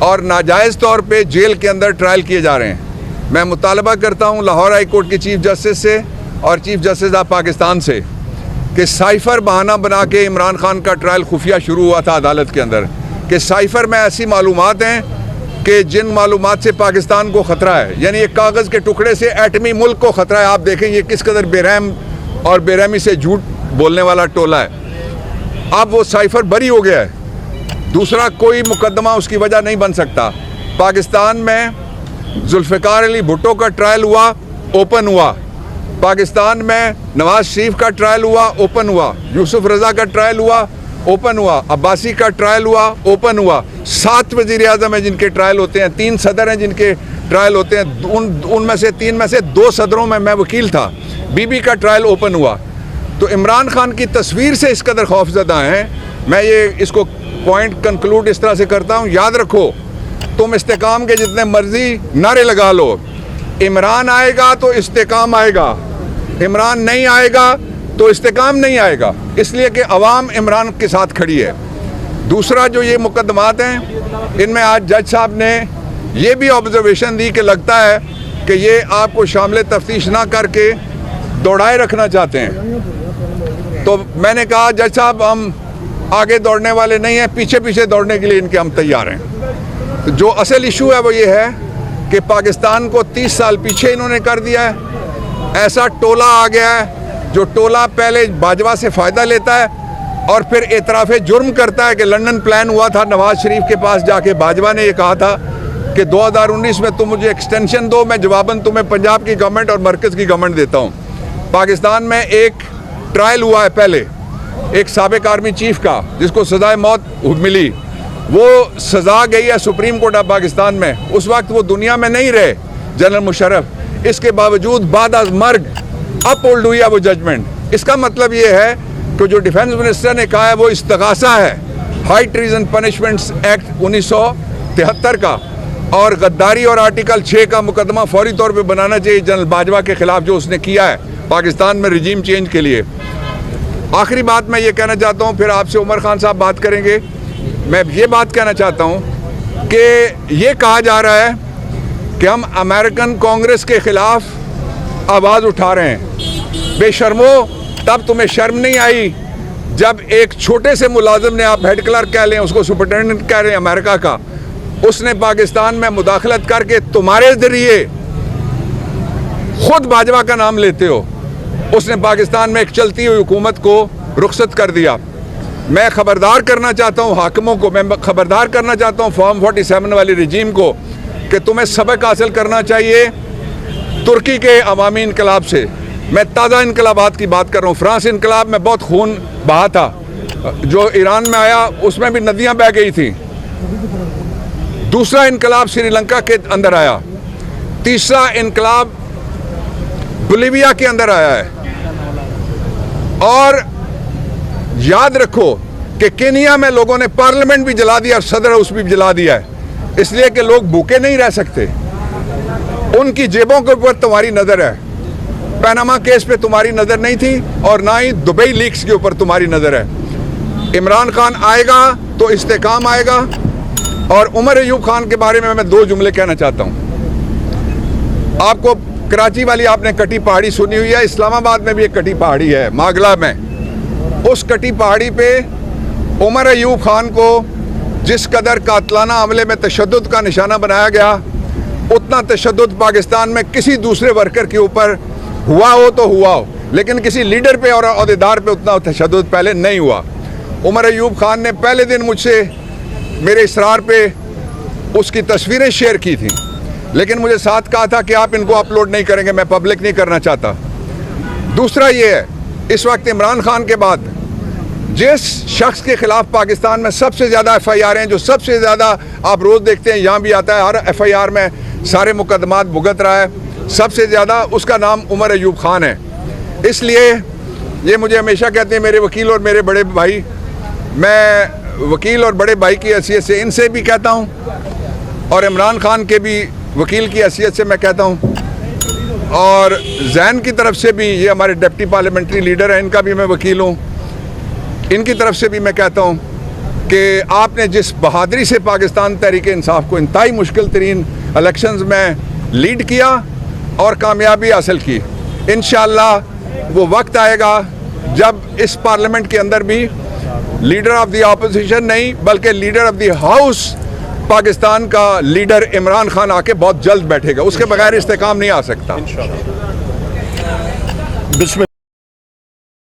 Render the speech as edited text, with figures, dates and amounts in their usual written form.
और नाजायज़ तौर पे जेल के अंदर ट्रायल किए जा रहे हैं। मैं मुतालबा करता हूँ लाहौर हाई कोर्ट के चीफ जस्टिस से और चीफ जस्टिस ऑफ पाकिस्तान से कि साइफ़र बहाना बना के इमरान खान का ट्रायल खुफिया शुरू हुआ था अदालत के अंदर, कि साइफ़र में ऐसी मालूमात हैं कि जिन मालूमात से पाकिस्तान को ख़तरा है, यानी एक कागज़ के टुकड़े से एटमी मुल्क को ख़तरा है। आप देखें ये किस कदर बेरहम और बेरहमी से झूठ बोलने वाला टोला है। अब वो साइफ़र बरी हो गया है, दूसरा कोई मुकदमा उसकी वजह नहीं बन सकता। पाकिस्तान में जुल्फ़िकार अली भुट्टो का ट्रायल हुआ, ओपन हुआ। पाकिस्तान में नवाज शरीफ का ट्रायल हुआ, ओपन हुआ। यूसुफ रज़ा का ट्रायल हुआ, ओपन हुआ। अब्बासी का ट्रायल हुआ, ओपन हुआ। 7 वज़ीर आज़म हैं जिनके ट्रायल होते हैं, 3 सदर हैं जिनके ट्रायल होते हैं। उनमें से 3 में से 2 सदरों में मैं वकील था। बीबी का ट्रायल ओपन हुआ। तो इमरान खान की तस्वीर से इस कदर खौफजदा हैं। मैं ये इसको पॉइंट कंक्लूड इस तरह से करता हूँ, याद रखो तुम इस्तेकाम के जितने मर्जी नारे लगा लो, इमरान आएगा तो इस्तेकाम आएगा, इमरान नहीं आएगा तो इस्तेकाम नहीं आएगा, इसलिए कि अवाम इमरान के साथ खड़ी है। दूसरा जो ये मुकदमात हैं, इनमें आज जज साहब ने ये भी ऑब्जर्वेशन दी कि लगता है कि ये आपको शामिल तफ्तीश ना करके दौड़ाए रखना चाहते हैं। तो मैंने कहा जज साहब हम आगे दौड़ने वाले नहीं हैं, पीछे पीछे दौड़ने के लिए इनके हम तैयार हैं। तो जो असल इशू है वो ये है कि पाकिस्तान को 30 साल पीछे इन्होंने कर दिया है। ऐसा टोला आ गया है जो टोला पहले बाजवा से फ़ायदा लेता है और फिर एतराफ़े जुर्म करता है कि लंदन प्लान हुआ था नवाज शरीफ के पास जाके, बाजवा ने ये कहा था कि 2019 में तुम मुझे एक्सटेंशन दो, मैं जवाबन तुम्हें पंजाब की गवर्नमेंट और मरकज़ की गवर्नमेंट देता हूँ। पाकिस्तान में एक ट्रायल हुआ है पहले एक साबिक आर्मी चीफ का जिसको सज़ाए मौत मिली, वो सज़ा गई है सुप्रीम कोर्ट ऑफ पाकिस्तान में। उस वक्त वो दुनिया में नहीं रहे जनरल मुशर्रफ, इसके बावजूद बाद अज मर्ग अपहोल्ड हुई है वो जजमेंट। इसका मतलब ये है कि जो डिफेंस मिनिस्टर ने कहा है वो इस्तगासा है हाई ट्रीजन पनिशमेंट्स एक्ट 1973 का, और गद्दारी और आर्टिकल 6 का मुकदमा फौरी तौर पे बनाना चाहिए जनरल बाजवा के खिलाफ जो उसने किया है पाकिस्तान में रिजीम चेंज के लिए। आखिरी बात मैं ये कहना चाहता हूँ, फिर आपसे उमर खान साहब बात करेंगे। मैं ये बात कहना चाहता हूँ कि ये कहा जा रहा है कि हम अमेरिकन कांग्रेस के खिलाफ आवाज़ उठा रहे हैं। बेशर्मो, तब तुम्हें शर्म नहीं आई जब एक छोटे से मुलाजिम ने, आप हेड क्लर्क कह लें उसको, सुपरिटेंडेंट कह रहे हैं अमेरिका का, उसने पाकिस्तान में मुदाखलत करके तुम्हारे जरिए, खुद बाजवा का नाम लेते हो, उसने पाकिस्तान में एक चलती हुई हुकूमत को रुखसत कर दिया। मैं खबरदार करना चाहता हूँ हाकिमों को, मैं खबरदार करना चाहता हूँ फॉर्म 47 वाली रजीम को कि तुम्हें सबक हासिल करना चाहिए तुर्की के अवामी इनकलाब से। मैं ताज़ा इनकलाबात की बात कर रहा हूँ। फ्रांस इनकलाब में बहुत खून बहा था, जो ईरान में आया उसमें भी नदियाँ बह गई थी। दूसरा इनकलाब श्रीलंका के अंदर आया, तीसरा इनकलाब बोलिविया के अंदर आया है। और याद रखो कि केनिया में लोगों ने पार्लियामेंट भी जला दिया और सदर हाउस भी जला दिया है, इसलिए कि लोग भूखे नहीं रह सकते। उनकी जेबों के ऊपर तुम्हारी नज़र है, पनामा केस पे तुम्हारी नज़र नहीं थी और ना ही दुबई लीक्स के ऊपर तुम्हारी नज़र है। इमरान खान आएगा तो इस्तेकाम आएगा। और उमर अयूब खान के बारे में मैं 2 जुमले कहना चाहता हूँ। आपको कराची वाली आपने कटी पहाड़ी सुनी हुई है, इस्लामाबाद में भी एक कटी पहाड़ी है मागला में। उस कटी पहाड़ी पे उमर अयूब खान को जिस कदर कातलाना हमले में तशद्दुद का निशाना बनाया गया, उतना तशद्दुद पाकिस्तान में किसी दूसरे वर्कर के ऊपर हुआ हो तो हुआ हो, लेकिन किसी लीडर पे और अहदेदार पे उतना तशद्दुद पहले नहीं हुआ। उमर अयूब खान ने पहले दिन मुझसे मेरे इसरार पे उसकी तस्वीरें शेयर की थी, लेकिन मुझे साथ कहा था कि आप इनको अपलोड नहीं करेंगे, मैं पब्लिक नहीं करना चाहता। दूसरा ये है, इस वक्त इमरान खान के बाद जिस शख्स के खिलाफ पाकिस्तान में सबसे ज़्यादा FIR हैं, जो सबसे ज़्यादा आप रोज़ देखते हैं यहाँ भी आता है, हर FIR में सारे मुकदमात भुगत रहा है सबसे ज़्यादा, उसका नाम उमर अयूब खान है। इसलिए ये मुझे हमेशा कहते हैं मेरे वकील और मेरे बड़े भाई, मैं वकील और बड़े भाई की हैसियत से इनसे भी कहता हूँ और इमरान खान के भी वकील की हैसियत से मैं कहता हूँ, और जैन की तरफ से भी, ये हमारे डिप्टी पार्लियामेंट्री लीडर हैं, इनका भी मैं वकील हूँ, इनकी तरफ से भी मैं कहता हूँ कि आपने जिस बहादुरी से पाकिस्तान तहरीक इंसाफ को इंतहाई मुश्किल तरीन इलेक्शंस में लीड किया और कामयाबी हासिल की। इंशाअल्लाह वो वक्त आएगा जब इस पार्लियामेंट के अंदर भी लीडर ऑफ द ऑपोजिशन नहीं बल्कि leader of the house Pakistan का लीडर इमरान खान आके बहुत जल्द बैठेगा। उसके बगैर इस्तेकाम नहीं आ सकता।